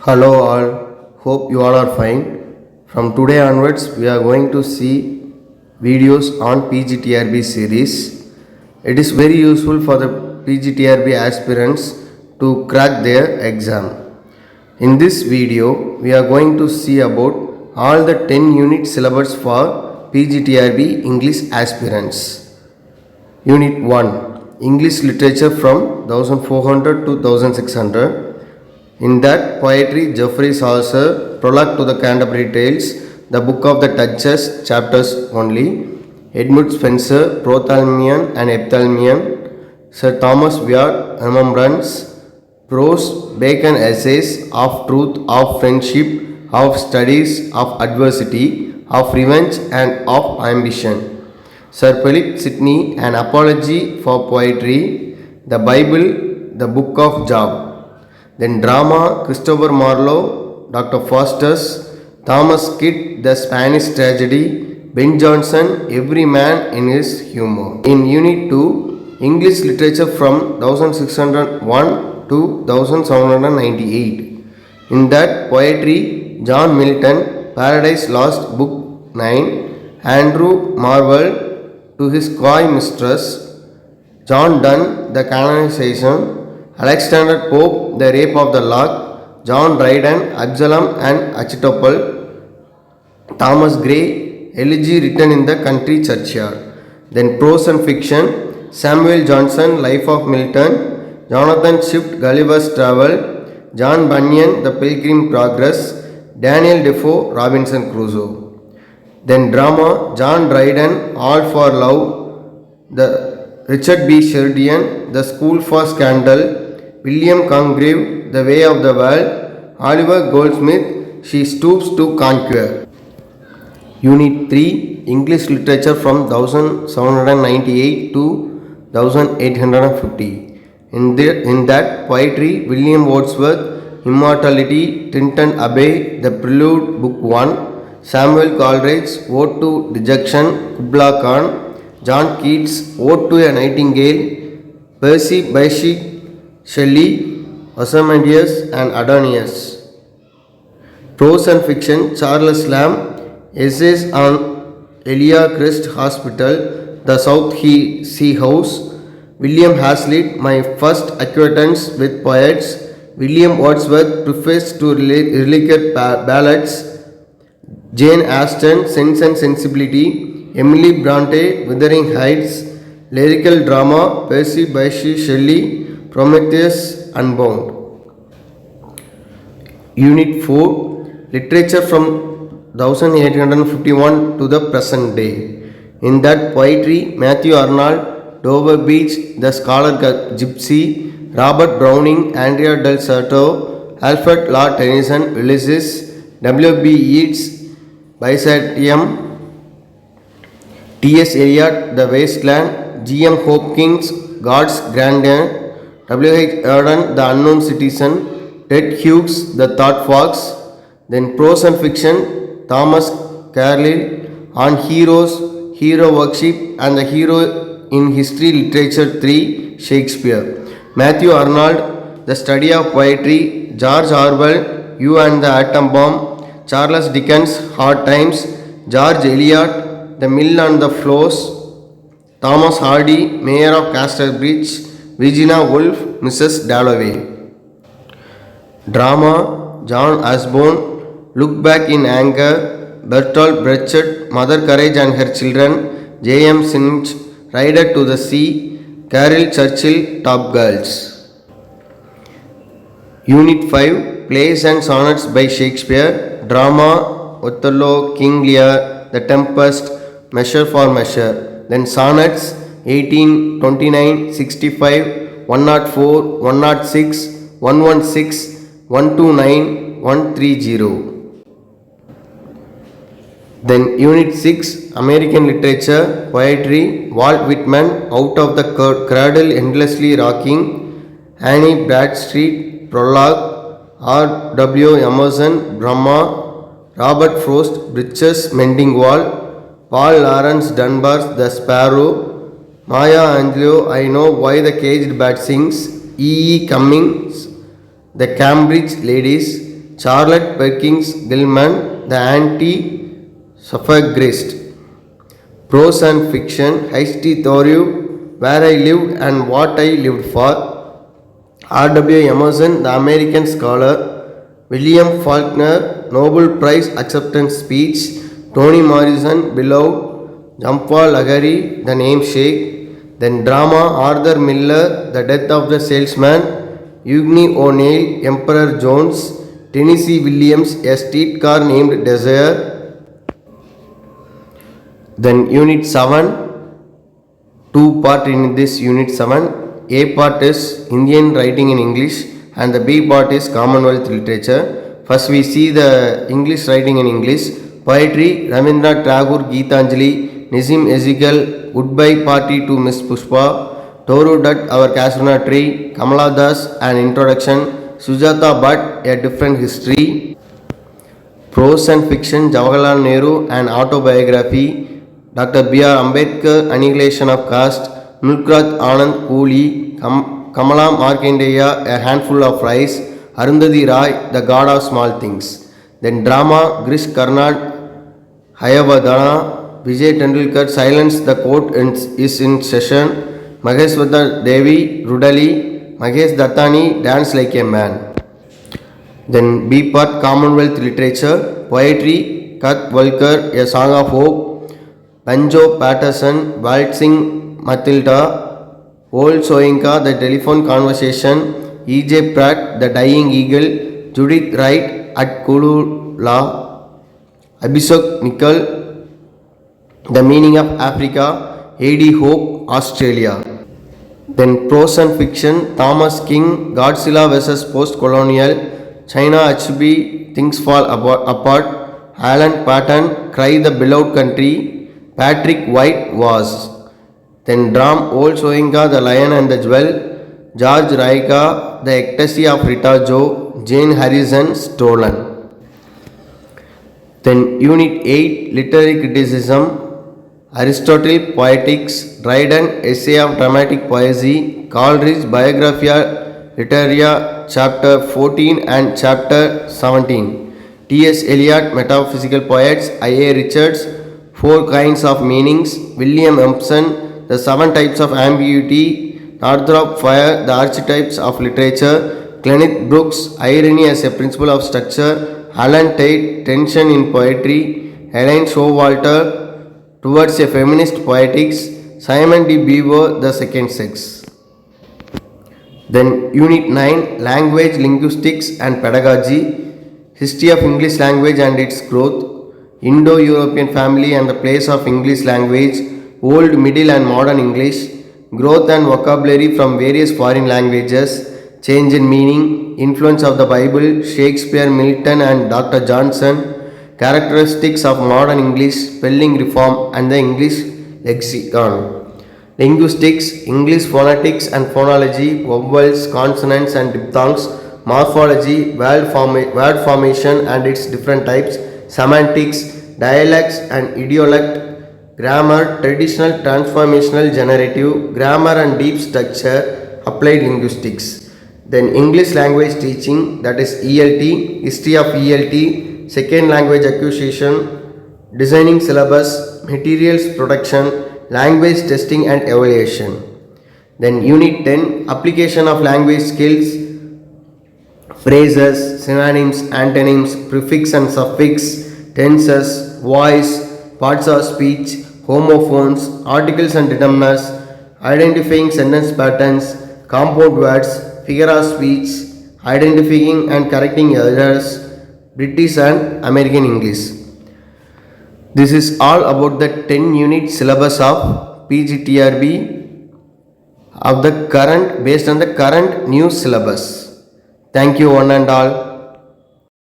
Hello all, hope you all are fine. From today onwards, we are going to see videos on PGTRB series. It is very useful for the PGTRB aspirants to crack their exam. In this video, we are going to see about all the 10 unit syllabus for PGTRB English aspirants. Unit 1, English literature from 1400 to 1600. In that, poetry, Geoffrey Chaucer, prologue to the Canterbury Tales, the Book of the Duchess, chapters only, Edmund Spenser, Prothalmion and Epithalmion, Sir Thomas Wyatt, Remembrance, prose, Bacon essays, of truth, of friendship, of studies, of adversity, of revenge and of ambition. Sir Philip Sidney, an apology for poetry, the Bible, the Book of Job. Then drama, Christopher Marlowe, Dr. Faustus, Thomas Kidd, The Spanish Tragedy, Ben Jonson, Every Man in His Humor. In Unit 2, English literature from 1601 to 1798. In that, poetry, John Milton, Paradise Lost, Book 9, Andrew Marvell, To His Coy Mistress, John Donne, The Canonization, Alexander Pope, The Rape of the Lock, John Dryden, Absalom and Achitophel, Thomas Gray, Elegy written in the country churchyard. Then prose and fiction, Samuel Johnson, Life of Milton, Jonathan Swift, Gulliver's Travel, John Bunyan, The Pilgrim Progress, Daniel Defoe, Robinson Crusoe. Then drama, John Dryden, All for Love, The Richard B. Sheridan, The School for Scandal, William Congreve, The Way of the World, Oliver Goldsmith, She Stoops to Conquer. Unit 3, English literature from 1798 to 1850. In that, poetry, William Wordsworth, Immortality, Tintern Abbey, The Prelude, Book 1, Samuel Coleridge, Ode to Dejection, Kubla Khan, John Keats, Ode to a Nightingale, Percy Bysshe Shelley, Ozymandias and Adonius. Prose and fiction, Charles Lamb, Essays on Elia Crest Hospital, The South Sea House, William Hazlitt, My First Acquaintance with Poets, William Wordsworth, Preface to Reliquate Ballads, Jane Austen, Sense and Sensibility, Emily Bronte, Wuthering Heights, Lyrical Drama, Percy Bysshe Shelley, Prometheus Unbound. Unit 4, Literature from 1851 to the present day. In that, poetry, Matthew Arnold, Dover Beach, The Scarlet Gypsy, Robert Browning, Andrea del Sarto, Alfred Lord Tennyson, Ulysses, W. B. Yeats, Byzantium, T. S. Eliot, The Wasteland, G. M. Hopkins, God's Grandeur, W. H. Auden, The Unknown Citizen, Ted Hughes, The Thought Fox. Then prose and fiction, Thomas Carlyle, On Heroes, Hero Worship and the Hero in History Literature 3, Shakespeare. Matthew Arnold, The Study of Poetry, George Orwell, You and the Atom Bomb, Charles Dickens, Hard Times, George Eliot, The Mill on the Floors, Thomas Hardy, Mayor of Casterbridge, Virginia Woolf, Mrs. Dalloway. Drama, John Osborne, Look Back in Anger, Bertolt Brecht, Mother Courage and Her Children, J. M. Sinch, Rider to the Sea, Carol Churchill, Top Girls. Unit 5, Plays and Sonnets by Shakespeare, Drama, Othello, King Lear, The Tempest, Measure for Measure. Then Sonnets, 18, 29, 65, 104, 106, 116, 129, 130. Then Unit 6, American Literature, Poetry, Walt Whitman, Out of the Cradle Endlessly Rocking, Annie Bradstreet, Prologue, R. W. Emerson, Brahma, Robert Frost, Britches Mending Wall, Paul Laurence Dunbar's The Sparrow, Maya Angelou, I Know Why the Caged Bird Sings, E. E. Cummings, The Cambridge Ladies, Charlotte Perkins Gilman, the anti-suffragist. Prose and fiction, H.T. Thoreau, Where I Lived and What I Lived For. R.W. Emerson, the American scholar. William Faulkner, Nobel Prize acceptance speech. Toni Morrison, Beloved. Jhampa Lahiri, The Namesake. Then drama, Arthur Miller, The Death of the Salesman. Eugene O'Neill, Emperor Jones. Tennessee Williams, A Streetcar Named Desire. Then Unit 7, two part in this Unit 7. A part is Indian writing in English and the B part is Commonwealth literature. First we see the English writing in English. Poetry, Rabindranath Tagore, Geetanjali, Nazim Ezekiel, Goodbye Party to Miss Pushpa, Toru Dutt, Our Castorna Tree, Kamala Das, An Introduction, Sujata Bhatt, A Different History. Prose and fiction, Jawaharlal Nehru, An Autobiography, Dr. B.R. Ambedkar, Annihilation of Caste, Mulkraj Anand Cooley, Kamala Markandeya, A Handful of Rice, Arundhati Roy, The God of Small Things. Then drama, Girish Karnad, Hayavadana, Vijay Tendulkar, Silence, The Court is in Session, Maheshwata Devi, Rudali, Mahesh Dattani, Dance Like a Man. Then B part, Commonwealth literature, poetry, Kath Walker, A Song of Hope, Banjo Patterson, Waltzing Matilda, Old Soinka, The Telephone Conversation, E.J. Pratt, The Dying Eagle, Judith Wright, At Kulula, Abhishek Nikhil, The Meaning of Africa, A.D. Hope, Australia. Then prose and fiction, Thomas King, Godzilla vs. Post-Colonial, China H.B., Things Fall Apart, Alan Paton, Cry the Beloved Country, Patrick White was. Then Dram, Old Soinka, The Lion and the Jewel, George Raika, The Ecstasy of Rita Jo, Jane Harrison, Stolen. Then Unit 8, Literary Criticism, Aristotle, Poetics, Dryden, Essay of Dramatic Poesy, Coleridge, Biographia Literaria, Chapter 14 and Chapter 17, T.S. Eliot, Metaphysical Poets, I.A. Richards, Four Kinds of Meanings, William Empson, The Seven Types of Ambiguity, Northrop Frye, The Archetypes of Literature, Kenneth Brooks, Irony as a Principle of Structure, Alan Tate, Tension in Poetry, Helen Showalter, Towards a Feminist Poetics, Simon D. Beaver, The Second Sex. Then Unit 9, Language, Linguistics and Pedagogy, History of English Language and its Growth, Indo-European Family and the Place of English Language, Old, Middle and Modern English, Growth and Vocabulary from Various Foreign Languages, Change in Meaning, Influence of the Bible, Shakespeare, Milton and Dr. Johnson, Characteristics of Modern English, Spelling Reform and the English Lexicon. Linguistics, English phonetics and phonology, vowels, consonants and diphthongs, morphology, word formation and its different types, semantics, dialects and idiolect, grammar, traditional, transformational, generative, grammar and deep structure, applied linguistics. Then English language teaching, that is ELT, history of ELT, second language acquisition, designing syllabus, materials production, language testing and evaluation. Then Unit 10, application of language skills, phrases, synonyms, antonyms, prefix and suffix, tenses, voice, parts of speech, homophones, articles and determiners, identifying sentence patterns, compound words, figure of speech, identifying and correcting errors, British and American English. This is all about the 10 unit syllabus of PGTRB of the current, based on the current new syllabus. Thank you one and all.